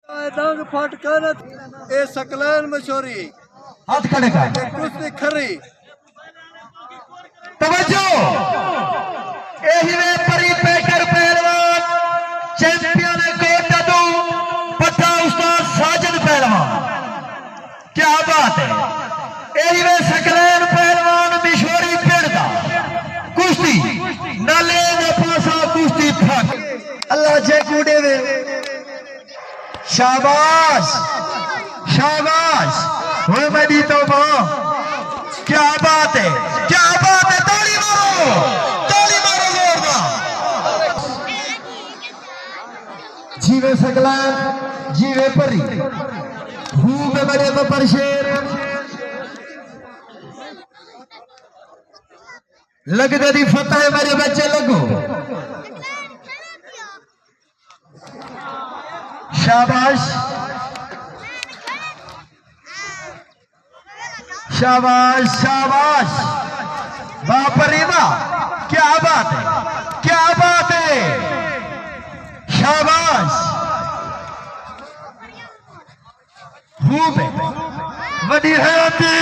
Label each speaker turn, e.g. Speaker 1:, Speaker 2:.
Speaker 1: दंग फटकर ए सकलैन मशहूरी
Speaker 2: हाथ खड़े कर
Speaker 1: कुश्ती खरी
Speaker 2: तवज्जो एही में परी पेकर पहलवान चैंपियन कोटा दो पट्टा उस्ताद साजिद पहलवान क्या बात है एही में सकलैन पहलवान मिशोरी पेड़दा कुश्ती नाले दा पासा कुश्ती फक अल्लाह जे कूड़े वे शाबाश शाबाश हो मेरी तौबा क्या बात है ताली मारो जोरदार जीवे सकलैन जीवे परी खूब बड़े पर शेर लगदे दी फतह मेरे बच्चे लगो शाबाश शाबाश शाबाश बाप रे वाह क्या बात है शाबाश खूब है बड़ी हयाती